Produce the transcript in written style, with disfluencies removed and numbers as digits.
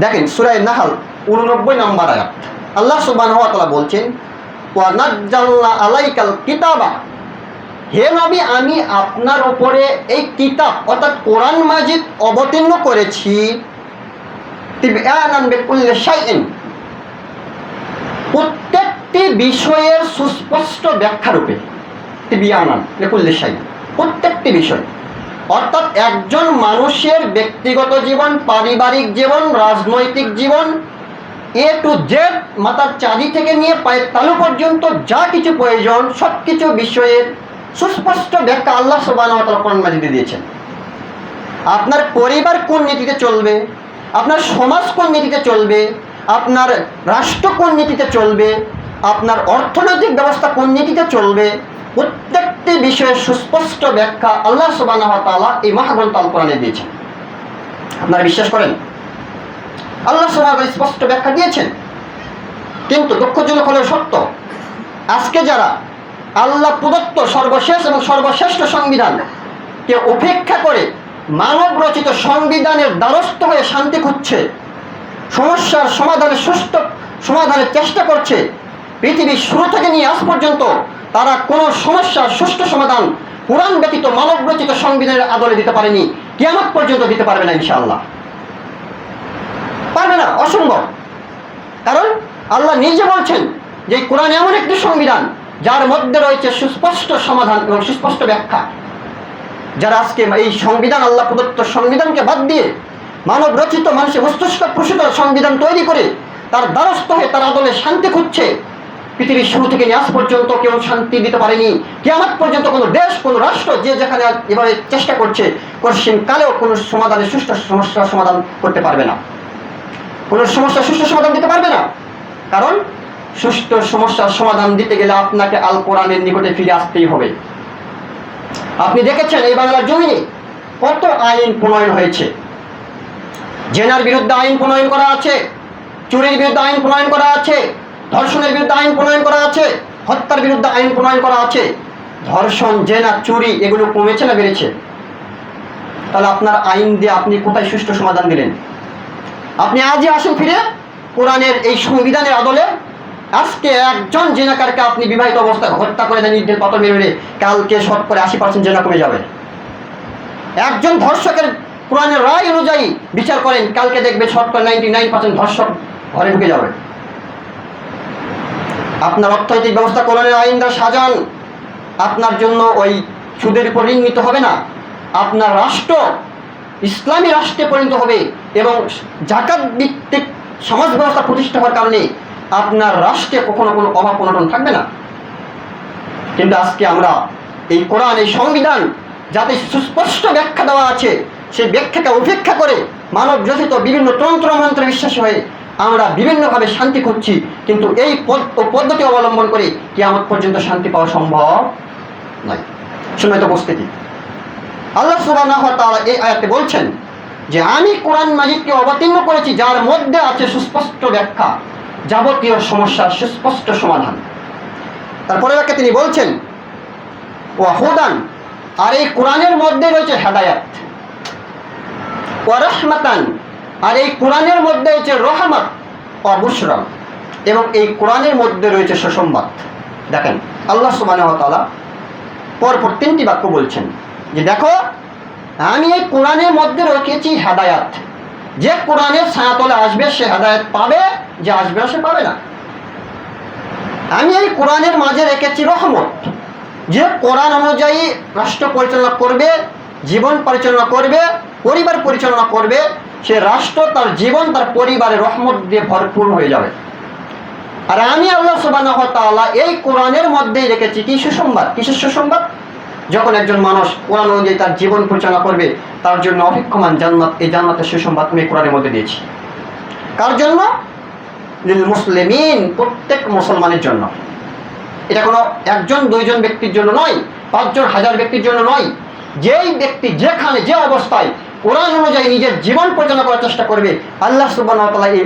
দেখেন সূরা নাহল 89 নম্বর আয়াত, আল্লাহ সুবহানাহু ওয়া তাআলা বলছেন, ওয়া নাজ্জালনা আলাইকাল কিতাবা, হে নবী আমি আপনার উপরে এই কিতাব অর্থাৎ কোরআন মাজিদ অবতীর্ণ করেছি তিবয়ানান বিকুল্লি শাইইন, প্রত্যেকটি বিষয়ের সুস্পষ্ট ব্যাখ্যা রূপে। তিবয়ানান বিকুল্লি শাইইন, প্রত্যেকটি বিষয় অর্থাৎ একজন মানুষের ব্যক্তিগত জীবন, পারিবারিক জীবন, রাজনৈতিক জীবন, এ টু জেড, মাথার চাঁদি থেকে নিয়ে পায়ের তালু পর্যন্ত যা কিছু প্রয়োজন সব কিছু বিষয়ের সুস্পষ্ট ব্যাখ্যা আল্লাহ সুবহানাহু ওয়া তাআলা কোরআন মাজিদে দিয়েছেন। আপনার পরিবার কোন নীতিতে চলবে, আপনার সমাজ কোন নীতিতে চলবে, আপনার রাষ্ট্র কোন নীতিতে চলবে, আপনার অর্থনৈতিক ব্যবস্থা কোন নীতিতে চলবে, প্রত্যেকটি বিষয়ের সুস্পষ্ট ব্যাখ্যা আল্লাহ সুবহানাহু ওয়া তাআলা এই মহাগ্রন্থ আল কোরআনে দিয়েছেন। আপনারা বিশ্বাস করেন? আল্লাহ সুবহানাহু ওয়া তাআলা স্পষ্ট ব্যাখ্যা দিয়েছেন। কিন্তু দুঃখজনক হলেও সত্য, আজকে যারা আল্লাহ প্রদত্ত সর্বশেষ এবং সর্বশ্রেষ্ঠ সংবিধানকে উপেক্ষা করে মানব রচিত সংবিধানের দ্বারস্থ হয়ে শান্তি খুঁজছে, সমস্যার সমাধানের সুষ্ঠু সমাধানের চেষ্টা করছে, পৃথিবীর শুরু থেকে নিয়ে আজ পর্যন্ত তারা কোনো সমস্যার সুষ্ঠু সমাধান কোরআন ব্যতীত মানব রচিত সংবিধানের আদলে দিতে পারেনি, কিয়ামত পর্যন্ত দিতে পারবে না ইনশাআল্লাহ। পারবে না, অসম্ভব। কারণ আল্লাহ নিজে বলছেন যে কোরআন এমন একটি সংবিধান যার মধ্যে রয়েছে সুস্পষ্ট সমাধান এবং সুস্পষ্ট ব্যাখ্যা। যারা আজকে এই সংবিধান, আল্লাহ প্রদত্ত সংবিধানকে বাদ দিয়ে মানব রচিত মানুষের মস্তিষ্ক প্রসূত সংবিধান তৈরি করে তার দ্বারস্থ হয়ে তার আদলে শান্তি খুঁজছে, পৃথিবীর শুরু থেকে আজ পর্যন্ত কেউ শান্তি দিতে পারেনি, কিয়ামত পর্যন্ত কোনো দেশ, কোনো রাষ্ট্র যে যেখানে এভাবে চেষ্টা করছে, কঠিন কালেও কোনো সমাধানের সুষ্ঠু সমস্যার সমাধান করতে পারবে না, কোনো সমস্যার সুষ্ঠু সমাধান দিতে পারবে না। কারণ সুষ্ঠু সমস্যার সমাধান দিতে গেলে আপনাকে আল কোরআনের নিকটে ফিরে আসতেই হবে। আপনি দেখেছেন এই বাংলার জমিনে কত আইন প্রণয়ন হয়েছে। জেনার বিরুদ্ধে আইন প্রণয়ন করা আছে, চুরির বিরুদ্ধে আইন প্রণয়ন করা আছে, ধর্ষণের বিরুদ্ধে আইন প্রণয়ন করা আছে, হত্যার বিরুদ্ধে আইন প্রণয়ন করা আছে। ধর্ষণ, জেনা, চুরি এগুলো কমেছে না বেড়েছে? তাহলে আপনার আইন দিয়ে আপনি কোথায় সুষ্ঠু সমাধান দিলেন? আপনি আজই আসুন ফিরে কোরআনের এই সংবিধানের আদলে। আজকে একজন জেনাকারকে আপনি বিবাহিত অবস্থায় হত্যা করে দেন, নির্দেশ পাথর মেরে, কালকে শতকরা 80% জেনা কমে যাবে। একজন ধর্ষকের কোরআনের রায় অনুযায়ী বিচার করেন, কালকে দেখবে শতকরা 99% ধর্ষক ঘরে ঢুকে যাবে। আপনার অর্থনৈতিক ব্যবস্থা কোরআনের আইন দ্বারা সাজান, আপনার জন্য ওই সুদের উপর ঋণ নিতে হবে না। আপনার রাষ্ট্র ইসলামী রাষ্ট্রে পরিণত হবে এবং জাকাত ভিত্তিক সমাজ ব্যবস্থা প্রতিষ্ঠা হওয়ার কারণে আপনার রাষ্ট্রে কখনো কোনো অভাব অনটন থাকবে না। কিন্তু আজকে আমরা এই কোরআন, এই সংবিধান যাতে সুস্পষ্ট ব্যাখ্যা দেওয়া আছে, সেই ব্যাখ্যাকে উপেক্ষা করে মানব রচিত বিভিন্ন তন্ত্র মন্ত্রে বিশ্বাসী হয়ে আমরা বিভিন্নভাবে শান্তি খুঁজছি। কিন্তু এই পদ্ধতি অবলম্বন করে কিয়ামত পর্যন্ত শান্তি পাওয়া সম্ভব নয়। সম্মানিত উপস্থিতি, আল্লাহ সুবহানাহু ওয়া তাআলা এই আয়াতে বলছেন যে আমি কোরআন মাজিদকে অবতীর্ণ করেছি যার মধ্যে আছে সুস্পষ্ট ব্যাখ্যা, যাবতীয় সমস্যার সুস্পষ্ট সমাধান। তারপরে তিনি বলছেন ওয়া হুদান, আর এই কোরআনের মধ্যে রয়েছে হেদায়াত, ওয়া রাহমাতান, আর এই কোরআনের মধ্যে রয়েছে রহমত, ওয়া বুশরা, এবং এই কোরআনের মধ্যে রয়েছে সুসংবাদ। দেখেন আল্লাহ সুবহানাহু ওয়া তাআলা পরপর 3টি বাক্য বলছেন যে দেখো আমি এই কোরআনের মধ্যে রেখেছি হেদায়াত, যে কোরআনের ছায়াতলে আসবে সে হেদায়াত পাবে, যে আসবে না সে পাবে না। আমি এই কোরআনের মাঝে রেখেছি রহমত, যে কোরআন অনুযায়ী রাষ্ট্র পরিচালনা করবে, জীবন পরিচালনা করবে, পরিবার পরিচালনা করবে, সে রাষ্ট্র তার জীবন তার পরিবারের রহমত দিয়ে ভরপুর হয়ে যাবে। আর আমি আল্লাহ সুবহানাহু ওয়া তাআলা এই কোরআনের মধ্যেই রেখেছি কি সুসংবাদ। কিসের সুসংবাদ? যখন একজন মানুষ কোরআন অনুযায়ী তার জীবন পরিচালনা করবে তার জন্য অপেক্ষমান জান্নাত, এই জান্নাতের সুসংবাদ আমি কোরআনের মধ্যে দিয়েছি। কার জন্য? লিল মুসলিমিন, প্রত্যেক মুসলমানের জন্য। এটা কোনো একজন দুইজন ব্যক্তির জন্য নয়, 5 জন 1000 ব্যক্তির জন্য নয়। যেই ব্যক্তি যেখানে যে অবস্থায় কোরআন অনুযায়ী নিজের জীবন পরিচালনা করার চেষ্টা করবে, আল্লাহ সুবহানাহু ওয়া তাআলা এই